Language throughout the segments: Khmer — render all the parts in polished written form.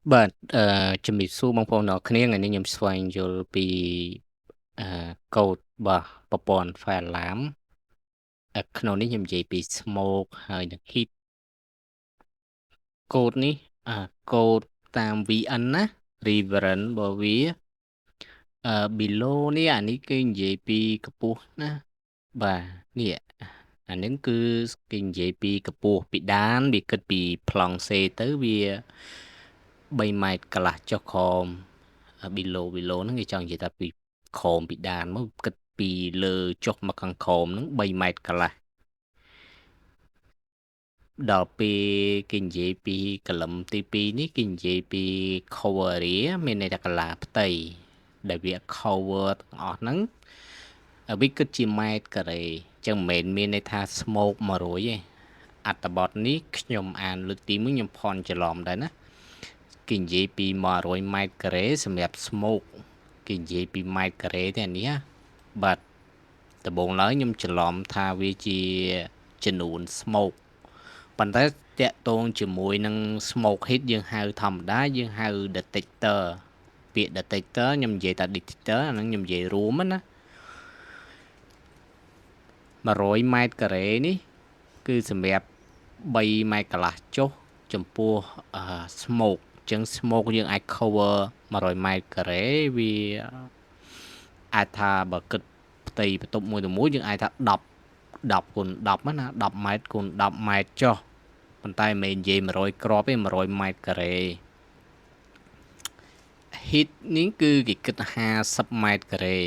បាទជំរាបសួរបងប្អូនអរគ្នាថ្ងៃនេះខ្ញុំស្វែងយល់ពីកូដរបស់ប្រព័ន្ធ Fire Alarm ក្នុងនេះខ្ញុំនិយាយពី Smoke ហើយនិង Heat កូដនេះកូដតាម VN ណា Reference របស់វាbelow នេះអានេះគេនិយាយពីកម្ពស់ណាបាទនេះអានឹងគឺគេនិយាយពីកម្ពស់ពីដានវាគិតពីប្លង់សេទៅវា3ម៉ែត្រកន្លះចុះខមbelow ហ្នឹងគេចង់និយាយថាពីខមពីដានមកគិតពីលើចុះមកខាងខមហ្នឹង3ម៉ែត្រកន្លះដល់ពេលគេនិយាយពីកលឹមទី2នេះគេនិយាយពី cover area មានន័យថាកន្លាផ្ទៃដែលវា cover ទាំងអស់ហ្នឹងវាគិតជាម៉ែត្រការ៉េអញ្ចឹងមិនមែនមានន័យថា smoke 100ទេអត្ថបទនេះខ្ញុំអានលើកទី1ខ្ញុំផន់ច្រឡំដែរណាគេនិយាយពី100ម៉ែត្រការ៉េសម្រាប់ smoke គេនិយាយពីម៉ែត្រការ៉េទេអានេះបាទដំបូងឡើយខ្ញុំច្រឡំថាវាជាចំនួន smoke ប៉ុន្តែតាក់ទងជាមួយនឹង smoke heat យើងហៅធម្មតាយើងហៅ detector ពាក្យ detector ខ្ញុំនិយាយថា detector អាហ្នឹងខ្ញុំនិយាយរួមណា100ម៉ែត្រការ៉េនេះគឺសម្រាប់3ម៉ែត្រកន្លះចុះចំពោះsmoke អញ្ចឹង smoke យើងអាច cover 100ម៉ែត្រការ៉េវាអាចថាបើគិតផ្ទៃបន្ទប់មួយទៅមួយយើងអាចថា10គុណ10ណា10ម៉ែត្រគុណ10ម៉ែត្រចុះប៉ុន្តែមិនមែននិយាយ100គ្រាប់ទេ100ម៉ែត្រការ៉េ heat នេះគឺគេគិត50ម៉ែត្រការ៉េ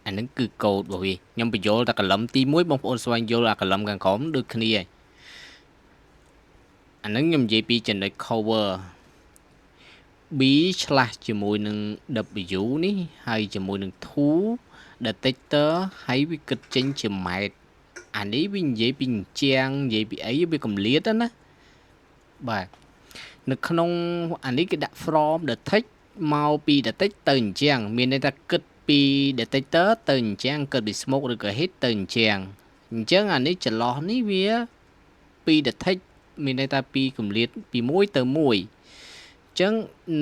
អានឹងគឺកូដរបស់វាខ្ញុំបញ្យល់តែកលឹមទី1បងប្អូនស្វែងយល់អាកលឹមខាងក្រោមដូចគ្នាអានឹងខ្ញុំនិយាយពីចំណុច cover B ឆ្លាស់ជាមួយនឹង W នេះហើយជាមួយនឹង 2 detector ហើយវាគិតចេញជាម៉ែត្រអានេះវានិយាយពីអញ្ចាំងនិយាយពីអីវាកម្លាតណាបាទនៅក្នុងអានេះគេដាក់ from detect មកពី detect ទៅអញ្ចាំងមានន័យថាគិតពី detector ទៅអញ្ចាំងគិតពី smoke ឬក៏ heat ទៅអញ្ចាំងអញ្ចឹងអានេះចន្លោះនេះវាពី detect មានន័យថាពីកម្លាតពី1ទៅ1អញ្ចឹង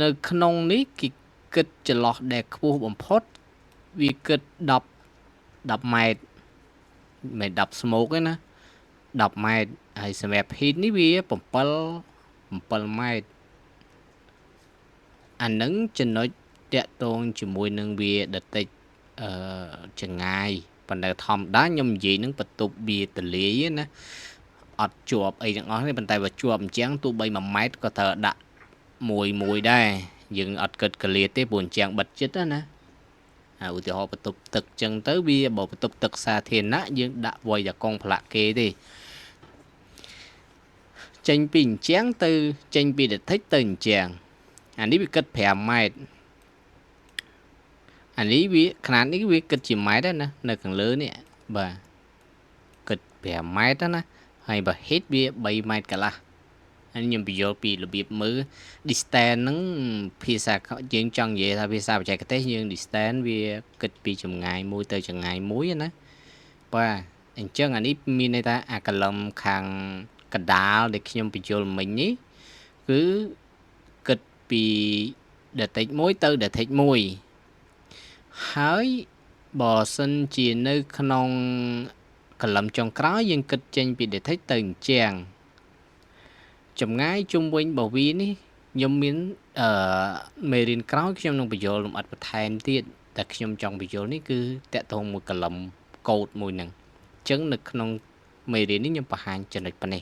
នៅក្នុងនេះគេគិតចន្លោះដែលខ្ពស់បំផុតវាគិត10ម៉ែត្រមិន10 smoke ទេណា10ម៉ែត្រហើយសម្រាប់ heat នេះវា7ម៉ែត្រអានឹងចំណុចតាក់ទងជាមួយនឹងវា detect ចងាយប៉ុន្តែធម្មតាខ្ញុំនិយាយនឹងបន្ទប់វាទលាយណាអត់ជាប់អីទាំងអស់ទេប៉ុន្តែបើជាប់អញ្ចឹងទោះបី1ម៉ែត្រក៏ត្រូវដាក់មួយដែរយើងអត់គិតកលាទេព្រោះអញ្ចឹងបិទចិត្តណាឧទាហរណ៍បន្ទប់ទឹកចឹងទៅវាបើបន្ទប់ទឹកសាធារណៈយើងដាក់វ័យតែកងផ្លាក់គេទេចេញពីអញ្ចឹងទៅចេញពី detect ទៅអញ្ចឹងអានេះវាគិត5ម៉ែត្រអានេះវាຂະຫນាតនេះវាគិតជាម៉ែត្រណានៅខាងលើនេះបាទគិត5ម៉ែត្រណាហើយបើ hit វា3ម៉ែត្រកន្លះហើយខ្ញុំបញ្យល់ពីរបៀបមើល distance ហ្នឹងភាសាយើងចង់និយាយថាភាសាបច្ចេកទេសយើង distance វាគិតពីចម្ងាយមួយទៅចម្ងាយមួយណាបាទអញ្ចឹងអានេះមានន័យថាអាកលឹមខាងកដាលដែលខ្ញុំបញ្យល់មិញនេះគឺគិតពី detect 1ទៅ detect 1ហើយបើសិនជានៅក្នុងកលឹមចុងក្រោយយើងគិតចេញពី detect ទៅអញ្ចឹងចម្ងាយជុំវិញរបស់វានេះខ្ញុំមានមេរៀនក្រោយខ្ញុំនឹងបញ្យល់លម្អិតបន្ថែមទៀតតែខ្ញុំចង់បញ្យល់នេះគឺតកតងមួយកលឹមកូដមួយហ្នឹងអញ្ចឹងនៅក្នុងមេរៀននេះខ្ញុំបង្ហាញចំណុចប៉ុណ្ណេះ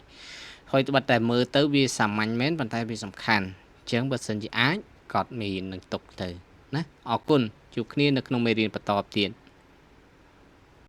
ហើយត្បិតតែមើលទៅវាសាមញ្ញមែនប៉ុន្តែវាសំខាន់អញ្ចឹងបើសិនជាអាចកត់មេរៀននឹងទុកទៅណាអរគុណជួបគ្នានៅក្នុងមេរៀនបន្តទៀត